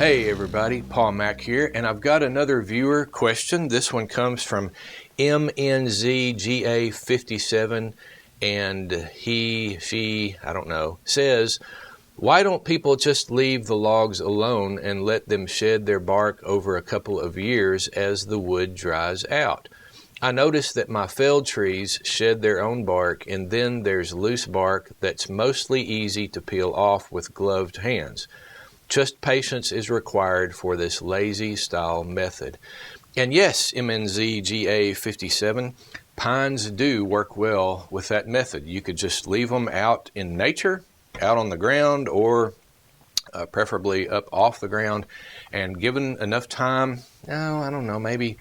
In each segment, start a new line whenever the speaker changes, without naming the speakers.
Hey everybody, Paul Mack here, and I've got another viewer question. This one comes from MNZGA57, and she, I don't know, says, why don't people just leave the logs alone and let them shed their bark over a couple of years as the wood dries out? I noticed that my felled trees shed their own bark, and then there's loose bark that's mostly easy to peel off with gloved hands. Just patience is required for this lazy style method. And yes, MNZGA57, pines do work well with that method. You could just leave them out in nature, out on the ground, or preferably up off the ground, and given enough time, I don't know, maybe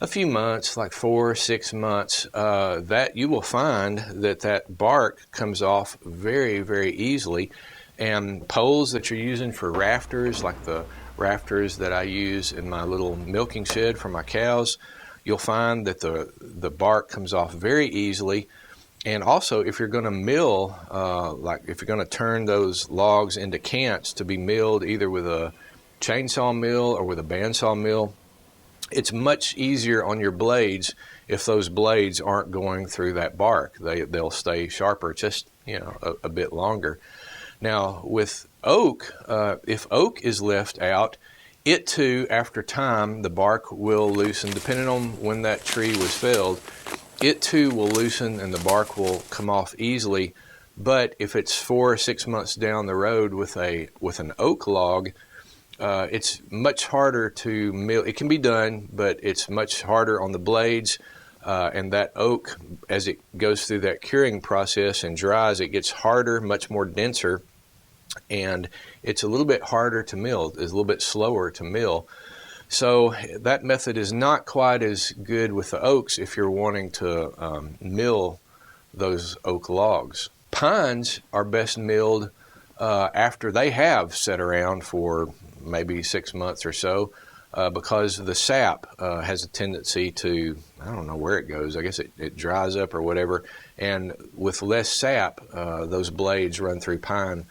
a few months, like 4 or 6 months, that you will find that bark comes off very, very easily. And poles that you're using for rafters, like the rafters that I use in my little milking shed for my cows, you'll find that the bark comes off very easily. And also, if you're going to mill, like if you're going to turn those logs into cants to be milled either with a chainsaw mill or with a bandsaw mill, it's much easier on your blades if those blades aren't going through that bark. They'll stay sharper, just a bit longer. Now, with oak, if oak is left out, it too, after time, the bark will loosen. Depending on when that tree was felled, it too will loosen and the bark will come off easily. But if it's 4 or 6 months down the road with an oak log, it's much harder to mill. It can be done, but it's much harder on the blades. And that oak, as it goes through that curing process and dries, it gets harder, much more denser. And it's a little bit harder to mill, it's a little bit slower to mill. So that method is not quite as good with the oaks if you're wanting to mill those oak logs. Pines are best milled after they have sat around for maybe 6 months or so, because the sap has a tendency to, I don't know where it goes, I guess it dries up or whatever, and with less sap, those blades run through pine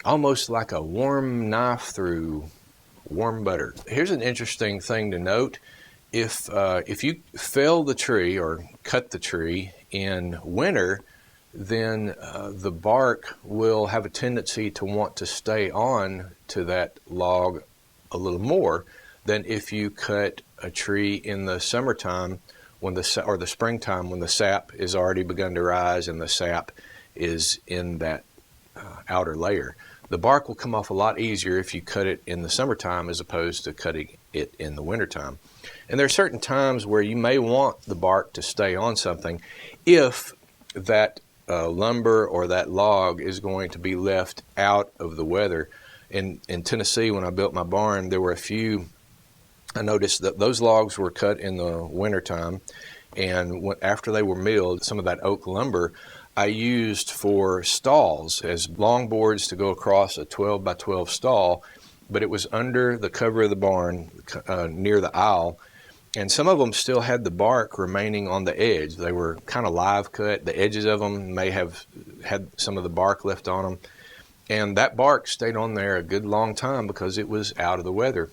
almost like a warm knife through warm butter. Here's an interesting thing to note. If you fell the tree or cut the tree in winter, then the bark will have a tendency to want to stay on to that log a little more than if you cut a tree in the summertime or the springtime when the sap is already begun to rise and the sap is in that outer layer. The bark will come off a lot easier if you cut it in the summertime as opposed to cutting it in the wintertime. And there are certain times where you may want the bark to stay on something if that lumber or that log is going to be left out of the weather. In Tennessee, when I built my barn, there were a few, I noticed that those logs were cut in the wintertime, and after they were milled, some of that oak lumber I used for stalls as long boards to go across a 12 by 12 stall, but it was under the cover of the barn near the aisle, and some of them still had the bark remaining on the edge. They were kind of live cut. The edges of them may have had some of the bark left on them, and that bark stayed on there a good long time because it was out of the weather.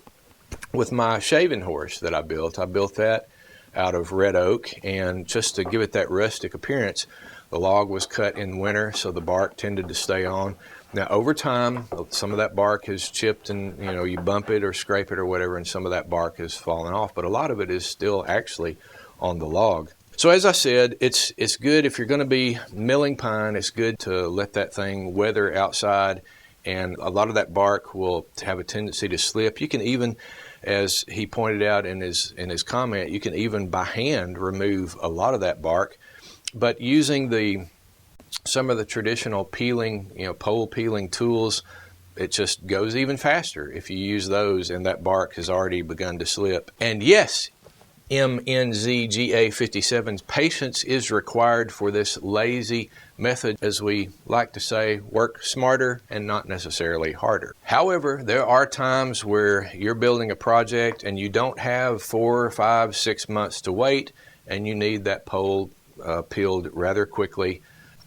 With my shaving horse that I built that out of red oak, and just to give it that rustic appearance, the log was cut in winter, so the bark tended to stay on. Now, over time, some of that bark has chipped, and you bump it or scrape it or whatever, and some of that bark has fallen off, but a lot of it is still actually on the log. So as I said, it's good if you're going to be milling pine, it's good to let that thing weather outside, and a lot of that bark will have a tendency to slip. You can even, as he pointed out in his comment, you can even by hand remove a lot of that bark. But using some of the traditional peeling, pole peeling tools, it just goes even faster if you use those, and that bark has already begun to slip. And yes, MNZGA57's patience is required for this lazy method. As we like to say, work smarter and not necessarily harder. However, there are times where you're building a project and you don't have 4, 5, 6 months to wait, and you need that pole peeled rather quickly.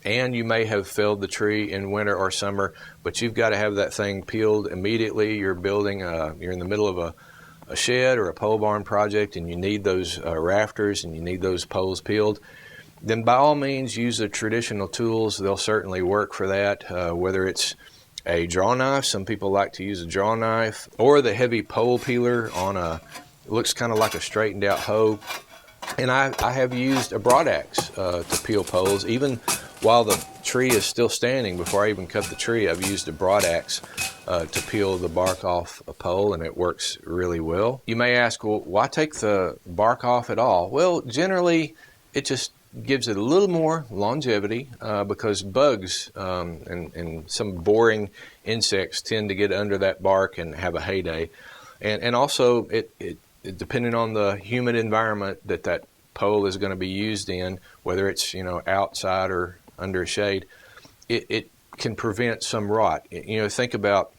and you may have felled the tree in winter or summer, but you've got to have that thing peeled immediately. You're building, you're in the middle of a shed or a pole barn project, and you need those rafters and you need those poles peeled. Then by all means use the traditional tools. They'll certainly work for that, whether it's a draw knife. Some people like to use a draw knife, or the heavy pole peeler on it looks kind of like a straightened out hoe. And I have used a broad axe to peel poles. Even while the tree is still standing, before I even cut the tree, I've used a broad axe to peel the bark off a pole, and it works really well. You may ask, well, why take the bark off at all? Well, generally it just gives it a little more longevity because bugs and some boring insects tend to get under that bark and have a heyday. And also, it depending on the humid environment that pole is going to be used in, whether it's outside or under a shade, it can prevent some rot. Think about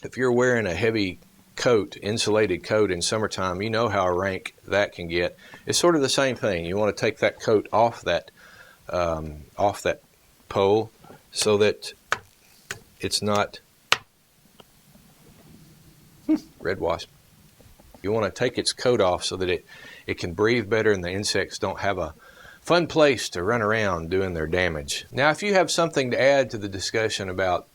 if you're wearing a heavy coat, insulated coat in summertime, you know how rank that can get. It's sort of the same thing. You want to take that coat off that pole so that it's not red wasp. You want to take its coat off so that it can breathe better and the insects don't have a fun place to run around doing their damage. Now, if you have something to add to the discussion about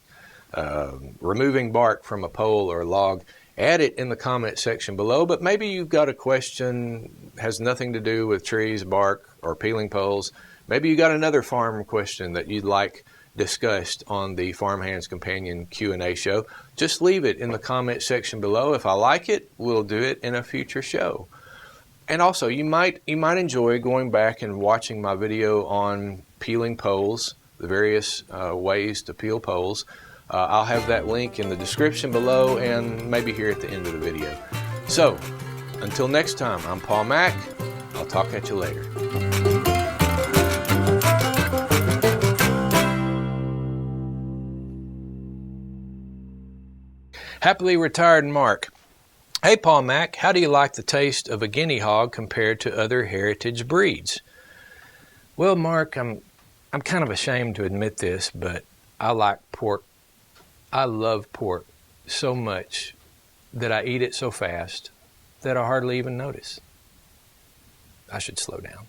removing bark from a pole or a log, add it in the comment section below. But maybe you've got a question has nothing to do with trees, bark, or peeling poles. Maybe you got another farm question that you'd like discussed on the Farm Hands Companion Q&A show. Just leave it in the comment section below. If I like it, we'll do it in a future show. And also, you might enjoy going back and watching my video on peeling poles, the various ways to peel poles. I'll have that link in the description below and maybe here at the end of the video. So, until next time, I'm Paul Mack. I'll talk at you later. Happily retired Mark. Hey Paul Mack, how do you like the taste of a guinea hog compared to other heritage breeds? Well, Mark, I'm kind of ashamed to admit this, but I like pork. I love pork so much that I eat it so fast that I hardly even notice. I should slow down.